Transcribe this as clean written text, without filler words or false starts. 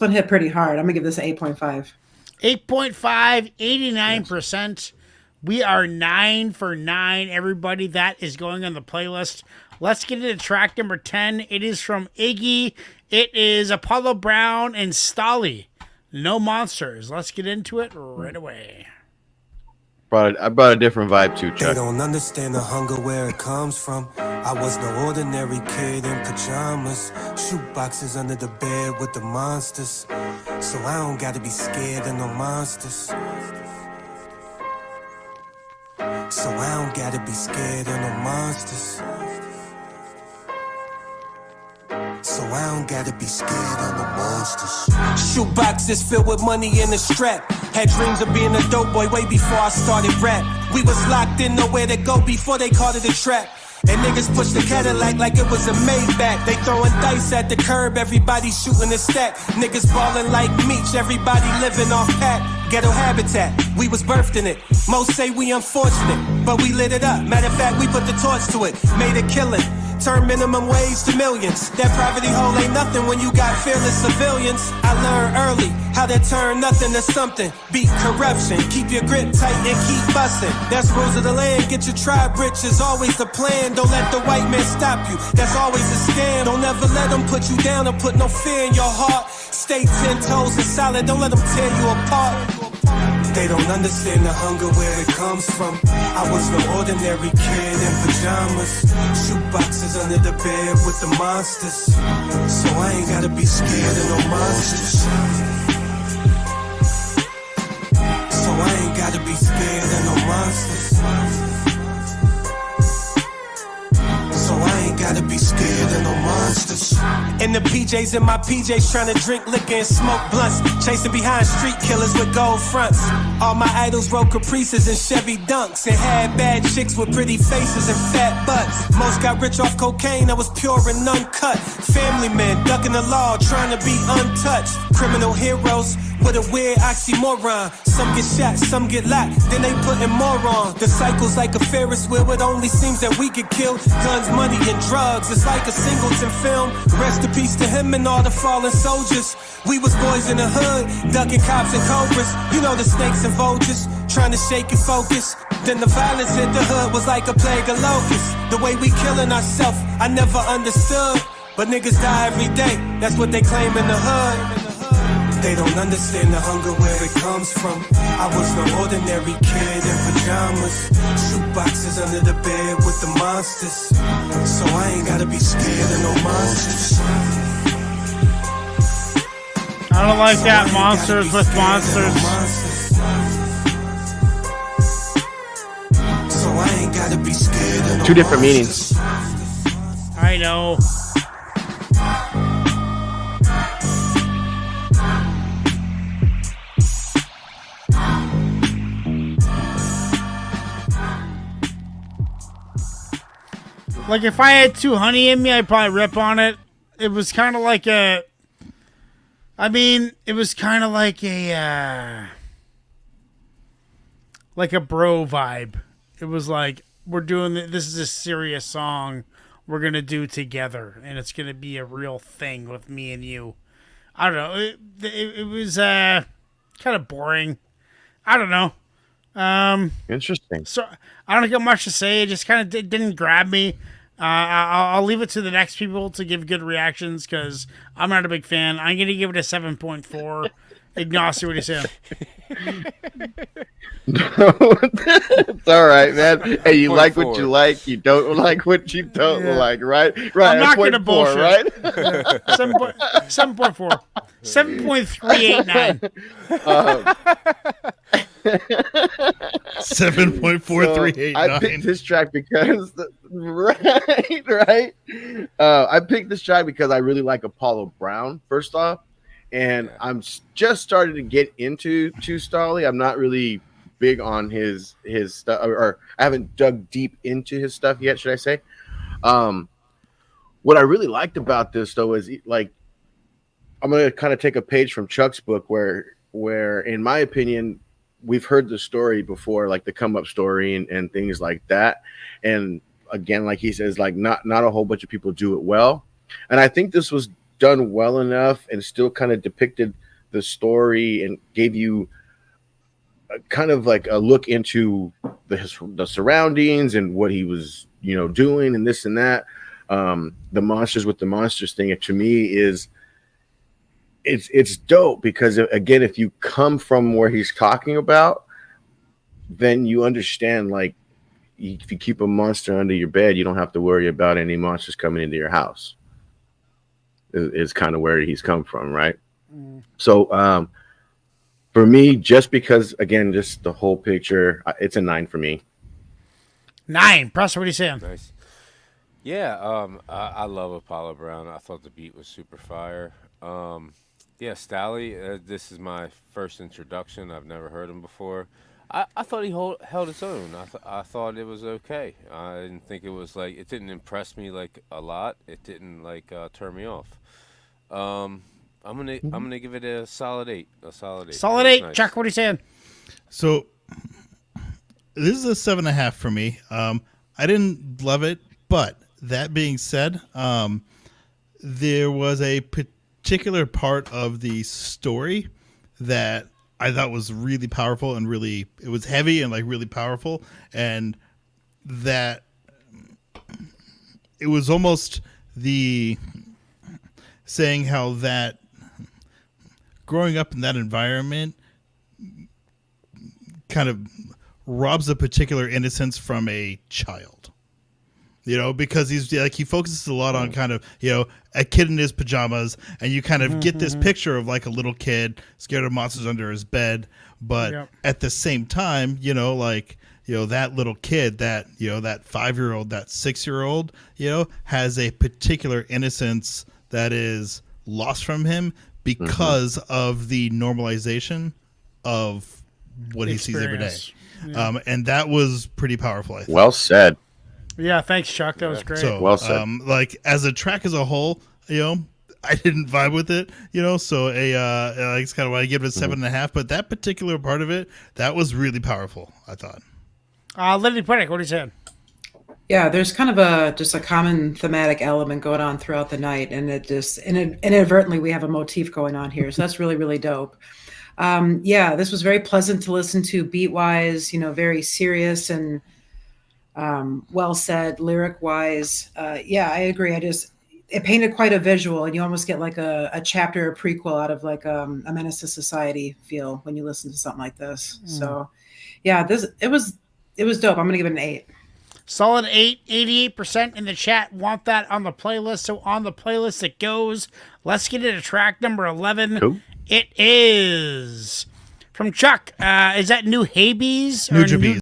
one hit pretty hard. I'm gonna give this an 8.5. 8.5, 89%. We are 9 for 9, everybody. That is going on the playlist. Let's get into track number 10. It is from Iggy. It is Apollo Brown and STALLEY. No Monsters. Let's get into it right away. I brought a different vibe too, Chuck. They don't understand the hunger where it comes from. I was no ordinary kid in pajamas. Shoot boxes under the bed with the monsters. So I don't gotta be scared of no monsters. So I don't gotta be scared of no monsters. So I don't gotta be scared of no monsters. Shoot boxes filled with money in a strap. Had dreams of being a dope boy way before I started rap. We was locked in, nowhere to go before they called it a trap. And niggas push the Cadillac like it was a Maybach. They throwing dice at the curb, everybody shooting a stack. Niggas ballin' like Meech, everybody living off pack. Ghetto habitat, we was birthed in it. Most say we unfortunate, but we lit it up. Matter of fact, we put the torch to it, made a killing. Turn minimum wage to millions. That poverty hole ain't nothing when you got fearless civilians. I learned early how to turn nothing to something. Beat corruption, keep your grip tight and keep bustin'. That's rules of the land, get your tribe rich is always the plan. Don't let the white man stop you, that's always a scam. Don't ever let them put you down or put no fear in your heart. Stay 10 toes and solid, don't let them tear you apart. They don't understand the hunger where it comes from. I was no ordinary kid in pajamas. Shoot boxes under the bed with the monsters. So I ain't gotta be scared of no monsters. So I ain't gotta be scared of no monsters. So I ain't gotta be scared of no monsters. In the PJs, in my PJs, trying to drink liquor and smoke blunts. Chasing behind street killers with gold fronts. All my idols rode Caprices and Chevy Dunks. And had bad chicks with pretty faces and fat butts. Most got rich off cocaine, I was pure and uncut. Family men, ducking the law, trying to be untouched. Criminal heroes with a weird oxymoron. Some get shot, some get locked, then they putting more on. The cycle's like a Ferris wheel, it only seems that we get killed. Guns, money, and drugs, it's like a Singleton film. Rest in peace to him and all the fallen soldiers. We was boys in the hood, ducking cops and cobras. You know the snakes and vultures, trying to shake your focus. Then the violence hit the hood was like a plague of locusts. The way we killing ourselves, I never understood. But niggas die every day, that's what they claim in the hood. They don't understand the hunger where it comes from. I was no ordinary kid in pajamas. Shoot boxes under the bed with the monsters. So I ain't gotta be scared of no monsters. I don't like that. Monsters with monsters. So I ain't gotta be scared of no Two different meanings. I know. Like, if I had 2 honey in me, I'd probably rip on it. It was kind of like a... I mean, it was kind of like a... like a bro vibe. It was like, we're doing... This is a serious song we're going to do together. And it's going to be a real thing with me and you. I don't know. It was kind of boring. I don't know. Interesting. So I don't got much to say. It just kind of didn't grab me. I'll leave it to the next people to give good reactions because I'm not a big fan. I'm going to give it a 7.4. Ignacio, what do you say? It's all right, man. Hey, you like what you like. You don't like what you don't like, right? Right. I'm not going to bullshit. Right? 7.4. 7.389. 7.4389. I picked this track because right. I picked this track because I really like Apollo Brown, first off. And I'm just starting to get into STALLEY. I'm not really big on his stuff, or I haven't dug deep into his stuff yet, should I say. What I really liked about this, though, is like, I'm going to kind of take a page from Chuck's book where, in my opinion, we've heard the story before, like the come up story and things like that. And again, like he says, like not a whole bunch of people do it well. And I think this was done well enough and still kind of depicted the story and gave you kind of like a look into the surroundings and what he was, doing and this and that. The monsters with the monsters thing, to me, is it's dope because, again, if you come from where he's talking about, then you understand, like, if you keep a monster under your bed, you don't have to worry about any monsters coming into your house. Is kind of where he's come from, right? So for me, just because, again, just the whole picture, it's a 9 for me. 9. Press, what are you saying? Nice. Yeah, I love Apollo Brown. I thought the beat was super fire. Yeah, STALLEY, this is my first introduction. I've never heard him before. I thought he held its own. I thought it was okay. I didn't think it was like, it didn't impress me like a lot. It didn't like turn me off. I'm gonna give it a solid 8. A solid 8. Solid 8. Nice. Chuck, what are you saying? So this is a 7.5 for me. I didn't love it, but that being said, there was a particular part of the story that I thought was really powerful and it was heavy and like really powerful, and that it was almost the saying how that growing up in that environment kind of robs a particular innocence from a child, because he focuses a lot on kind of, a kid in his pajamas, and you kind of get this picture of like a little kid scared of monsters under his bed. But at the same time, that little kid, that 5-year-old, that 6-year-old, has a particular innocence that is lost from him because of the normalization of what he sees every day. Yeah. And that was pretty powerful, I think. Well said. Yeah, thanks, Chuck. That was great. So, well said. Like, as a track as a whole, I didn't vibe with it, so it's kind of why I give it a 7.5. But that particular part of it, that was really powerful, I thought. Lady Poetic, what are you saying? Yeah, there's kind of just a common thematic element going on throughout the night, and it just inadvertently we have a motif going on here, so that's really, really dope. Yeah, this was very pleasant to listen to, beat wise, very serious and well said, lyric wise. Yeah, I agree. It painted quite a visual, and you almost get like a chapter, a prequel out of like a Menace to Society feel when you listen to something like this. So, yeah, it was dope. I'm gonna give it an 8. Solid 8. 88% in the chat want that on the playlist. So on the playlist it goes. Let's get into track number 11. Cool. It is from Chuck. Is that New Habees? New Jabees.